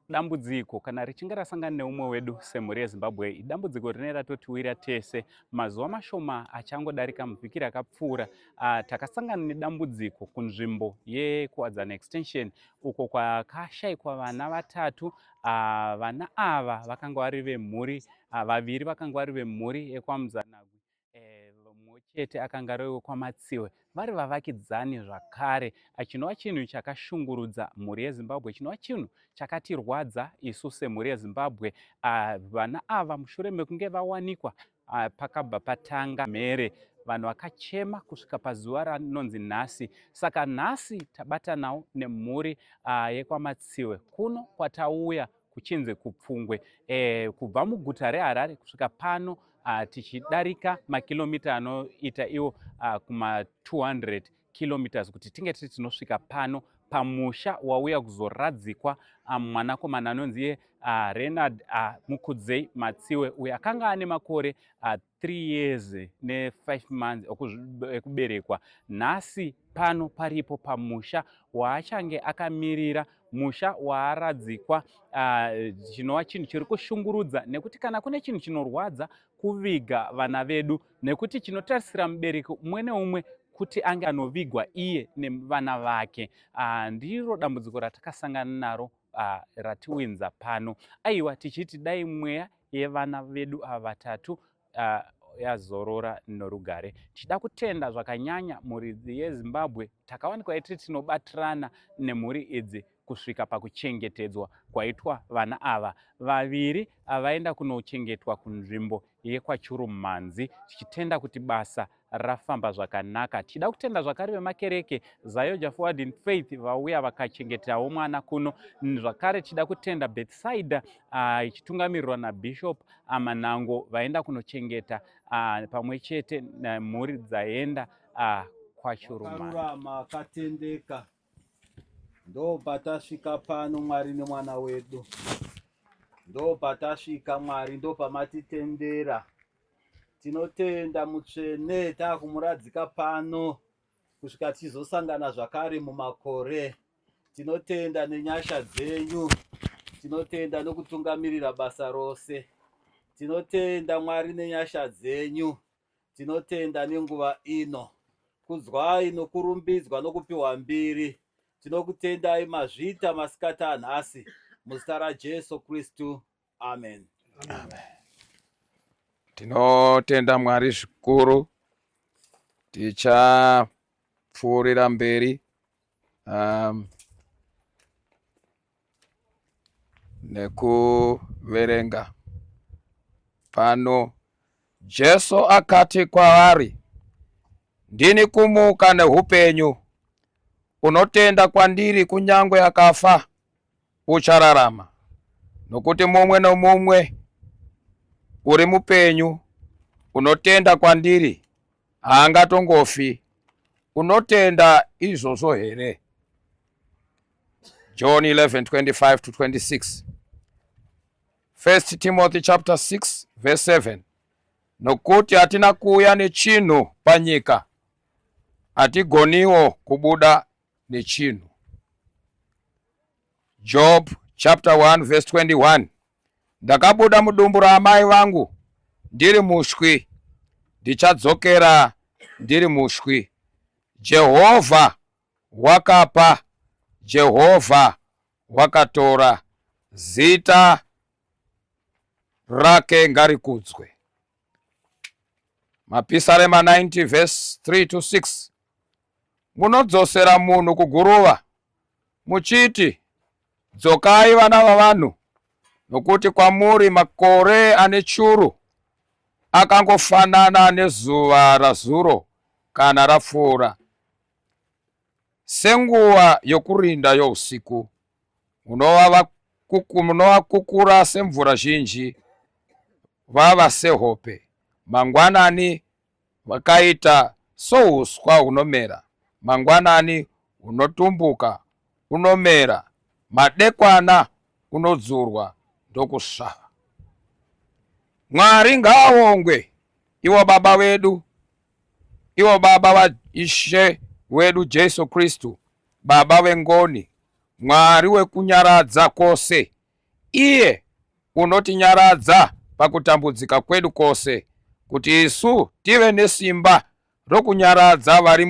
dambudziko kana richinge rasangana neumwe wedu semhuri yeZimbabwe, idambudziko rinenge ratotiwira tese. Mazuva mashoma achangodarika muvhiki rakapfuura, takasangana nedambudziko kunzvimbo yeKuwadzana Extension uko kwakashayikwa vana vatatu. Vana ava vakanga vari vemhuri, vaviri vakanga vari vemhuri yekwaMuzanagwi, mumwe chete akanga ari wekwaMatsiwe, vari vavakidzani zvakare. Chinova chinhu chakashungurudza mhuri yeZimbabwe, chinova chinhu chakatirwadza isu semhuri yeZimbabwe. Vana ava mushure mekunge vawanikwa, pakabva patanga mhere, vanhu vakachema kusvika pazuva ranonzi nhasi. Saka nhasi tabatanawo nemhuri yekwamatsiwe, kuno kwatauya kuchinze kuPfungwe, kubva muguta reHarare kusvika pano, tichidarika makilomita anoita iwo kuma 200 kilometers kuti tinge tinosvika pano pamusha wauya kuzoradzikwa mwanakomana anonzi Renard Mukudzei Matsiwe, uyo akanga ane makore 3 years ne5 months ekuberekwa. Nhasi pano paripo pamusha waachange akamirira, musha waaradzikwa. Chinova chinhu chiri kushungurudza, nekuti kana kune chinhu chinorwadza kuviga vana vedu, nekuti chinotarisira mubereki umwe neumwe kuti ange anovigwa iye nevana vake. Ndiro dambudziko ratakasangana naro ratiwinza pano. Aiwa, tichiti dai mweya yevana vedu ava vatatu yazorora norugare. Tichida kutenda zvakanyanya mhuri yeZimbabwe, takawanikwa iti tinobatirana nemhuri idzi kusvika pakuchengetedzwa kwaitwa vana ava. Vaviri vaenda kunochengetwa kunzvimbo yekwaChurumhanzi, tichitenda kuti basa rafamba zvakanaka. Tichida kutenda zvakare vemakereke Zayoja Forward in Faith vauya vakachengetawo mwana kuno. Zvakare tichida kutenda Bethsaida ichitungamirirwa naBishop Amanango vaenda kunochengeta pamwe chete nemhuri dzaenda kwaChurumhanzi. Ndo patasvika pano Mwari nemwana wedu, ndo patasvika Mwari, ndo pamatitendera. Tinotenda mutsvene taakumuradzika pano kusvika tichizosangana zvakare mumakore. Tinotenda nenyasha dzenyu, tinotenda nokutungamirira basa rose. Tinotenda Mwari nenyasha dzenyu, tinotenda nenguva ino. Kudzwai nokurumbidzwa nokupiwa mbiri. Tinokutendai mazvita masikati anhasi, muzita raJesu Kristu. Amen. Amen. Tinotenda Mwari zvikuru. Tichapfuurira mberi nekuverenga pano. Jesu akati kwavari, ndini kumuka neupenyu. Unotenda kwandiri kunyangwe akafa uchararama. Nokuti mumwe nomumwe uri mupenyu unotenda kwandiri haangatongofi. Unotenda izvozvo here? John 11:25-26. 1 Timothy chapter 6 verse 7. Nokuti hatina kuuya nechinhu panyika, hatigoniwo kubuda nechinhu. Job chapter 1 verse 21. Ndakabuda mudumbu raamai vangu ndiri mushwi, ndichadzokera ndiri mushwi. Jehovha wakapa, Jehovha wakatora, zita rake ngarikudzwe. Mapisarema 90 verse 3-6. Munodzosera munhu kuguruva muchiti, dzokai vana vavanhu, nokuti kwamuri makore ane churu akangofanana nezuva razuro kana rapfuura. Senguva yokurinda yousiku, munova kukura semvura zhinji, vava sehope. Mangwanani vakaita souswa hunomera, mangwanani unotumbuka unomera, madekwana unodzurwa ndokusvava. Mwari ngaavongwe, iwo baba wedu, iwo baba vaIshe wedu Jesu Kristu, baba vengoni, Mwari wekunyaradza kwose, iye unotinyaradza pakutambudzika kwedu kose, kuti isu tive nesimba rokunyaradza vari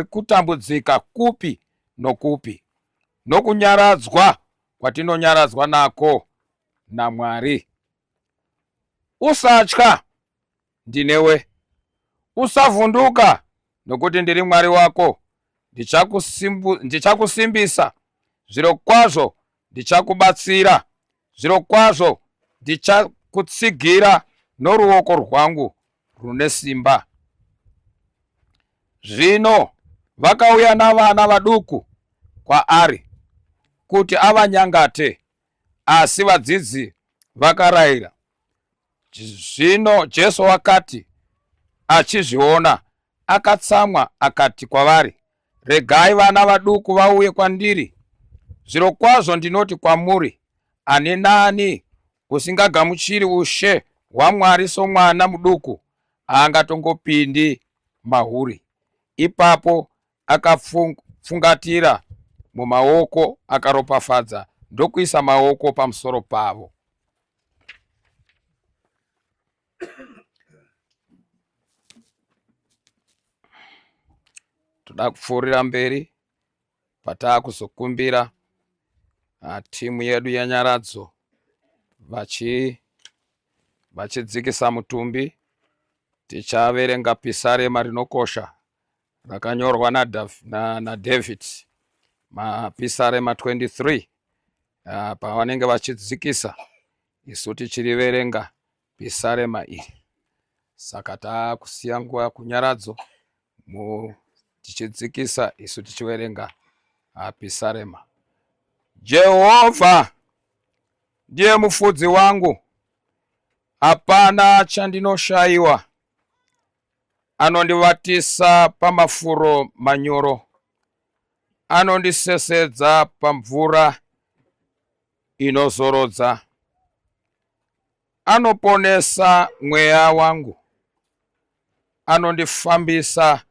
kutambudzika kupi nokupi, nokunyaradzwa kwatinonyaradzwa nako naMwari. Usatya, ndinewe. Usavhunduka, nokuti ndiri Mwari wako. Ndichakusimbisa, zvirokwazvo ndichakubatsira, zvirokwazvo ndichakutsigira noruoko rwangu rune simba. Zvino vakauya navana vaduku kwaari kuti avanyangate, asi vadzidzi vakarayira. Zvino Jesu akati achizviona, akatsamwa akati kwavari, regai vana vaduku vauye kwandiri. Zvirokwazvo ndinoti kwamuri, ani naani usingagamuchiri ushe hwaMwari somwana muduku haangatongopindi mahuri. Ipapo akafungatira mumaoko, akaropafadza ndokuisa maoko pamusoro pavo. Toda kupfuurira mberi pataakuzokumbira timu yedu yenyaradzo vachidzikisa mutumbi. Tichaverenga pisarema rinokosha rakanyorwa naDavid, mapisarema 23 pavanenge vachidzikisa, isu tichiriverenga pisarema iri. Saka taakusiya nguva kunyaradzo tichidzikisa, isu tichiverenga pisarema. Jehovha ndiye mufudzi wangu, hapana chandinoshayiwa. Anondivatisa pamafuro manyoro, anondisesedza pamvura inozorodza. Anoponesa mweya wangu, anondifambisa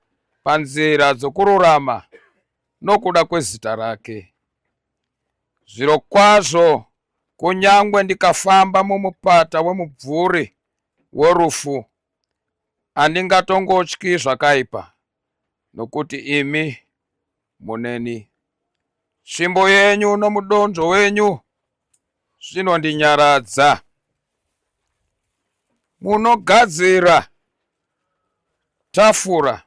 panzira dzokururama nokuda kwezita rake. Zvirokwazvo kunyangwe ndikafamba mumupata wemumvuri worufu, handingatongotyi zvakaipa, nokuti imi muneni. Tsvimbo yenyu nomudonzvo wenyu zvinondinyaradza. Munogadzira tafura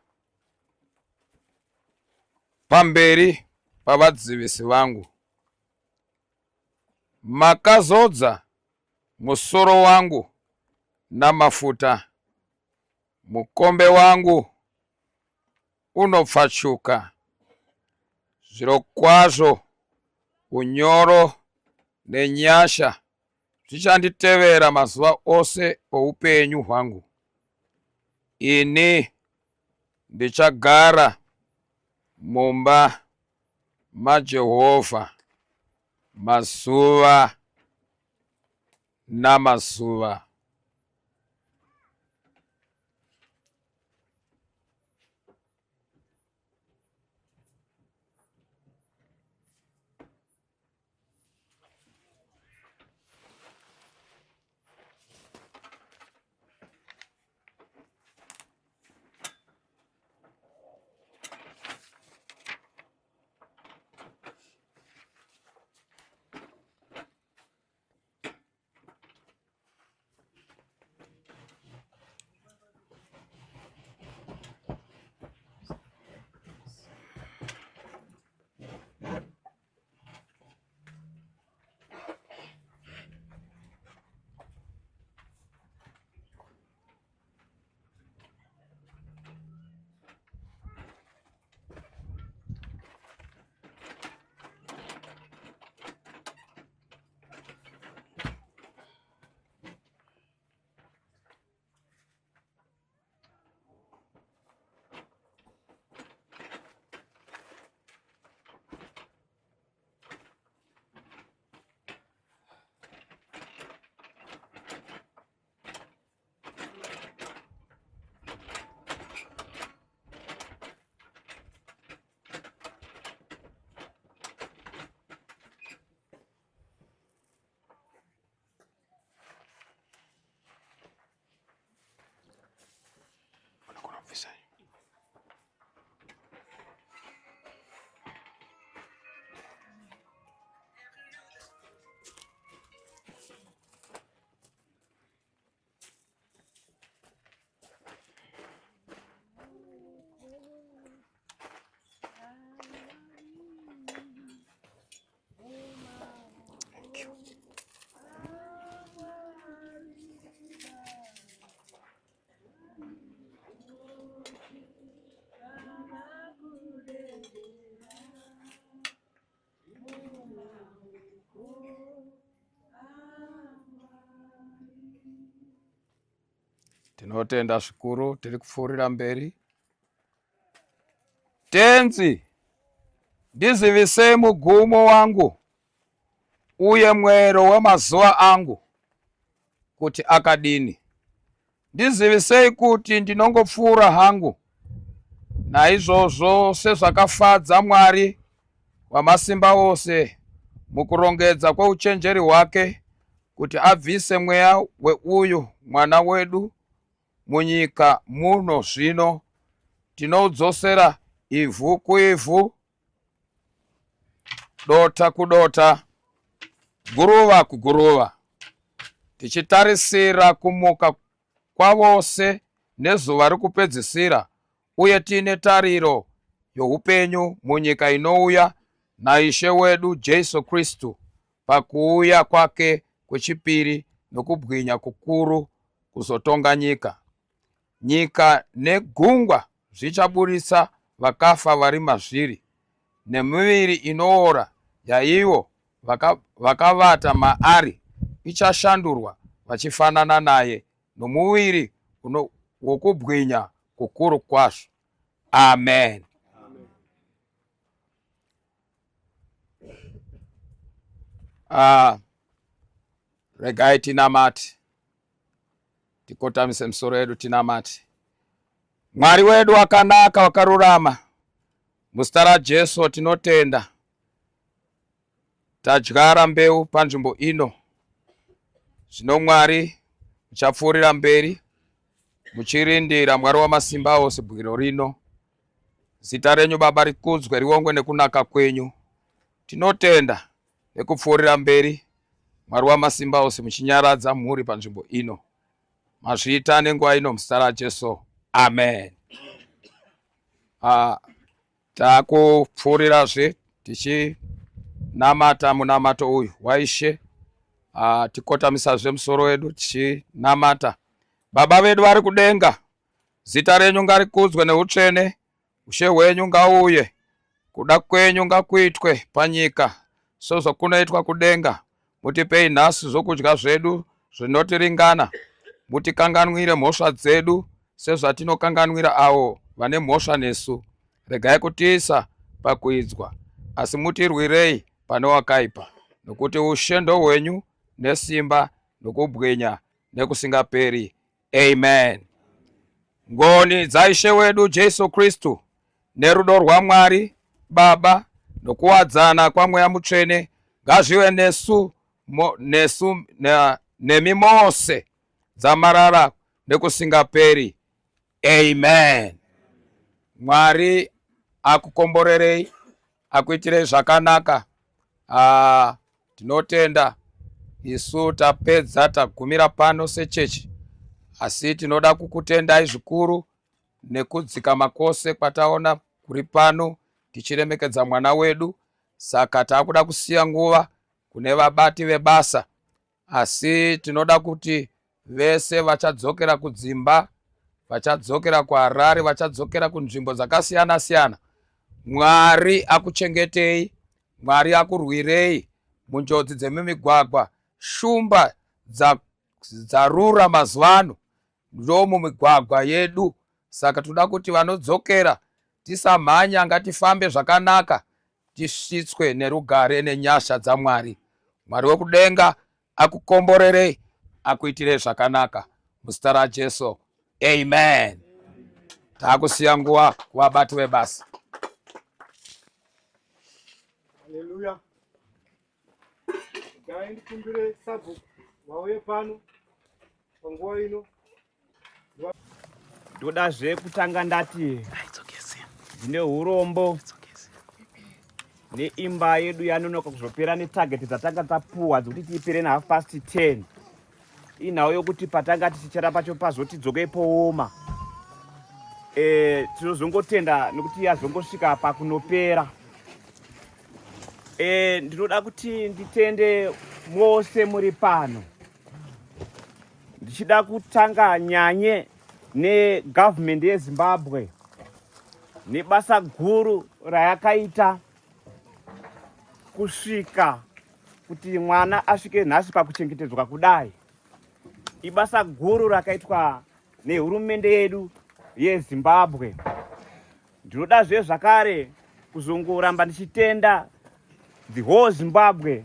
pamberi pavadzivisi vangu. Makazodza musoro wangu namafuta, mukombe wangu unopfachuka. Zvirokwazvo unyoro nenyasha zvichanditevera mazuva ose oupenyu hwangu. Ini ndichagara mumba maJehovha mazuva namazuva. tinotenda zvikuru, tiri kupfuurira mberi. Tenzi, ndizivisei mugumo wangu uye mwero wemazuva angu kuti akadini. Ndizivisei kuti ndinongopfuura hangu, naizvozvo sezvakafadza Mwari wamasimba ose mukurongedza kweuchenjeri hwake kuti abvise mweya weuyu mwana wedu munyika muno zvino, tinoudzosera ivhu kuivhu, dota kudota, guruva kuguruva, tichitarisira kumuka kwavose nezuva rekupedzisira, uye tiine tariro youpenyu munyika inouya naIshe wedu Jesu Kristu pakuuya kwake kwechipiri nokubwinya kukuru kuzotonga nyika. Nyika negungwa zvichaburitsa vakafa vari mazviri, nemiviri inoora yaivo vakavata maari ichashandurwa vachifanana naye nomuviri wokubwinya kukuru kwazvo. Amen. Regai tinamate, tikotamise misoro yedu tinamate. Mwari wedu wakanaka wakarurama, muzita raJesu tinotenda tadyara mbeu panzvimbo ino. Zvino Mwari muchapfuurira mberi muchirindira Mwari wamasimba ose bwiro rino. Zita renyu Baba rikudzwe, riongwe nekunaka kwenyu. Tinotenda nekupfuurira mberi Mwari wamasimba ose muchinyaradza mhuri panzvimbo ino. Mazviita nenguva ino muzita raJesu. Amen. Takupfuurirazve tichinamata munamato uyu waIshe. Tikotamisazve musoro wedu tichinamata. Baba vedu vari kudenga, zita renyu ngarikudzwe neutsvene, ushe hwenyu ngauye, kuda kwenyu ngakuitwe panyika sezvakunoitwa kudenga. Mutipei nhasi zvokudya zvedu zvinotiringana, mutikanganwire mhosva dzedu sezvatinokanganwira avo vane mhosva nesu. Regai kutiisa pakuidzwa, asi mutirwirei pane wakaipa, nokuti ushe ndohwenyu nesimba nokubwinya nekusingaperi. Amen. Ngoni dzaIshe wedu Jesu Kristu nerudo rwaMwari Baba nokuwadzana kwaMweya Mutsvene ngazvive nesu nemi mose dzamarara nekusingaperi. Amen. Mwari akukomborerei, akuitirei zvakanaka. Tinotenda isu tapedza tagumira pano sechechi, asi tinoda kukutendai zvikuru nekudzikama kwose kwataona kuri pano tichiremekedza mwana wedu. Saka takuda kusiya nguva kune vabati vebasa, asi tinoda kuti vese vachadzokera kudzimba, vachadzokera kuHarare, vachadzokera kunzvimbo dzakasiyana siyana, Mwari akuchengetei, Mwari akurwirei munjodzi dzemumigwagwa. Shumba dzarura mazuva ano ndo mumigwagwa yedu. Saka toda kuti vanodzokera tisamhanya, ngatifambe zvakanaka, tisvitswe nerugare nenyasha dzaMwari. Mwari wekudenga akukomborerei, akuitirei zvakanaka muzita raJesu. Amen. Takusiya nguva kuvabati vebasa. Haleluya. Ngaendikumbire Sabhuku wauye pano panguva ino. Ndodazve kutanga ndati ndine hurombo neimba yedu yanonoka kuzopera netageti dzatanga tapuwa dzokuti tiipere na10:30. Inhau yokuti patanga tichichera pacho pazotidzokei pooma. Tinozongotenda nekuti yazongosvika pakunopera. Ndinoda kuti nditende mose muri pano, ndichida kutanga nyanye negovernment yeZimbabwe nebasa guru rayakaita kusvika kuti mwana asvike nhasi pakuchengetedzwa kudai. Ibasa guru rakaitwa nehurumende yedu yeZimbabwe. Ndinodazve zvakare kuzongoramba ndichitenda the whole Zimbabwe,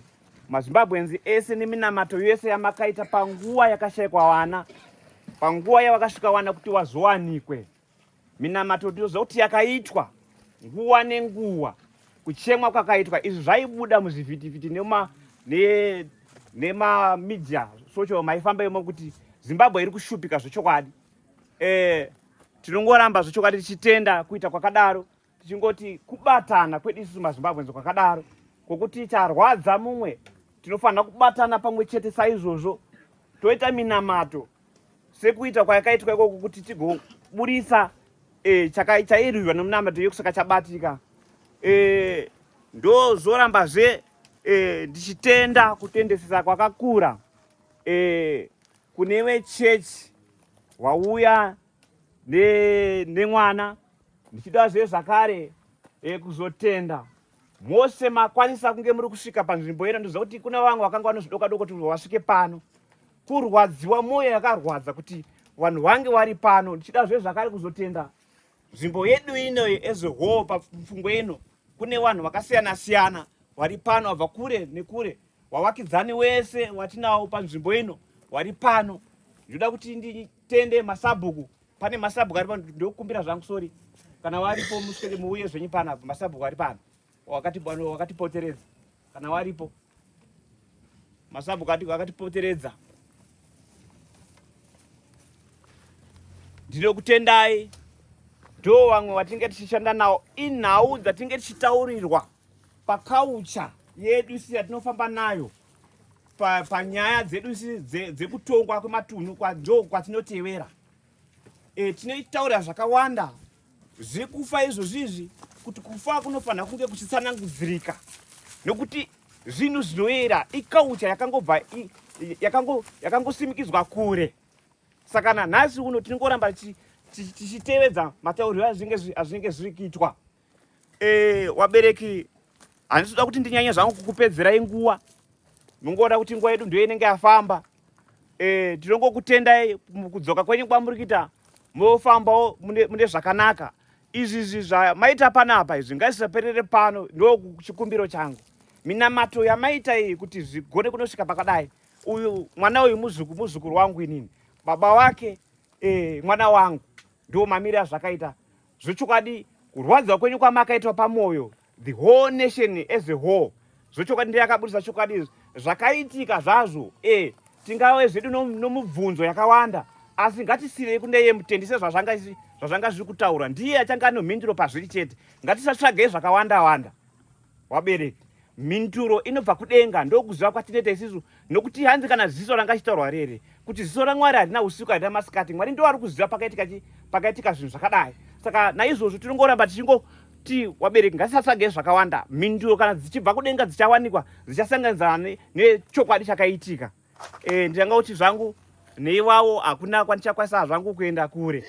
maZimbabweans ese neminamato yose yamakaita panguva yakashayikwa vana, panguva yavakasvika vana kuti vazowanikwe. Minamato ndinoziva kuti yakaitwa nguva nenguva, kuchemwa kwakaitwa. Izvi zvaibuda muzvivhitivhiti nemamedia social maifamba imo kuti Zimbabwe iri kushupika zvechokwadi. Tinongoramba zvechokwadi tichitenda kuita kwakadaro, tichingoti kubatana kwedu isusu maZimbabweans kwakadaro, kwokuti charwadza mumwe tinofanira kubatana pamwe chete saizvozvo toita minamato sekuita kwayakaitwa ikoko kuti tigoburisa chairwiwa nomunamato yokusaka chabatika. Ndozorambazve ndichitenda kutendesesa kwakakura kunewe chechi wauya nemwana. Ndichidazve zvakare kuzotenda mose makwanisa kunge muri kusvika panzvimbo ino. Ndoziva kuti kuna vamwe vakanga vanozvidoka doko kuti vasvike pano, kurwadziwa mwoyo yakarwadza kuti vanhu vange vari pano. Ndichidazve zvakare kuzotenda nzvimbo yedu ino as a whole papfungwe ino kune vanhu vakasiyana siyana vari pano, wabva kure nekure, wavakidzani wese watinawo panzvimbo ino wari pano. Ndoda kuti nditende masabhuku, pane masabhuku ari pano. Ndokumbira zvangu sori kana waripo muswere muuye zvenyu pana masabhuku ari pano wakatipoteredza. Kana waripo masabhuku wakatipoteredza, ndinokutendai. Ndo vamwe watinge tichishanda nawo inhau dzatinge tichitaurirwa pakaucha yedu isi yatinofamba nayo, panyaya dzedu isi dzekutongwa kwematunhu ndo kwatinotevera. Tinotaura zvakawanda zvekufa izvozvizvi, kuti kufa kunofanira kunge kuchitsanangudzirika, nokuti zvinhu zvinoyera ikaucha yakangobva yakangosimikidzwa kure. Saka nanhasi uno tinongoramba tichitevedza mataurirwo azvinenge zviri kuitwa. Wabereki, handisi kuda kuti ndinyanye zvangu kukupedzerai nguva, mungoona kuti nguva yedu ndiyo inenge yafamba. Tinongokutendai kudzoka kwenyu kwamuri kuita, mofambawo mune zvakanaka. Izvi zvamaita panapa izvi ngazvisaperere pano, ndo chikumbiro changu. Minamato yamaita iyi kuti zvigone kunosvika pakadai. Uyu mwana uyu muzukuru wangu inini, baba wake mwana wangu, ndo mamiri azvakaita. Zvechokwadi kurwadza kwenyu kwamakaitwa pamwoyo, the whole nation as a whole, zvechokwadi ndiyakaburisa chokwadi zvakaitika zvazvo. Tingave zvedu nomubvunzo yakawanda, asi ngatisirei kune yemutendi sezvazvanga zviri kutaura. Ndiye achanga nomhinduro pazviri chete. Ngatisatsvagei zvakawanda wanda. Wabereki, mhinduro inobva kudenga, ndokuziva kwatinoita isisu, nokuti hanzi kana ziso ranga chitaurwa rere kuti ziso raMwari harina usiku harina masikati. Mwari ndo ari kuziva pakaitika zvinhu zvakadai. Saka naizvozvo tinongoramba tichingoti wabereki, ngatisatsvagei zvakawanda. Mhinduro kana dzichibva kudenga dzichawanikwa, dzichasanganidzana nechokwadi chakaitika. Ndanga kuti zvangu neivavo hakuna kwandichakwanisa zvangu kuenda kure.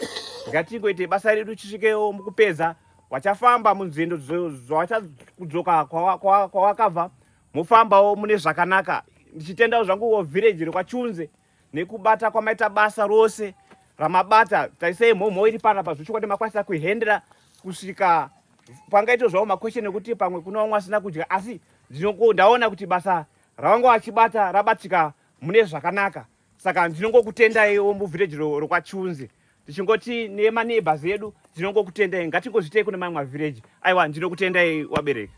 Ngatingoite basa redu chisvikewo mukupedza. Wachafamba munzendo zvawachadzoka kwawakabva, mofambawo mune zvakanaka. Ndichitendawo zvangu village rekwachunze nekubata kwamaita basa rose ramabata. Taisei mhomho iri panapa zvechokwadi makwanisa kuhendera kusvika pangaito zvawo makwesheni ekuti pamwe kuna vamwe asina kudya, asi ndaona kuti basa ravanga vachibata rabatika mune zvakanaka. Saka ndinongokutendaiwo muvillage rekwachunze, tichingoti nemaneighbors edu ndinongokutendai. Ngatingozvitei kune mamwe mavillage. Aiwa, ndinokutendai wabereki.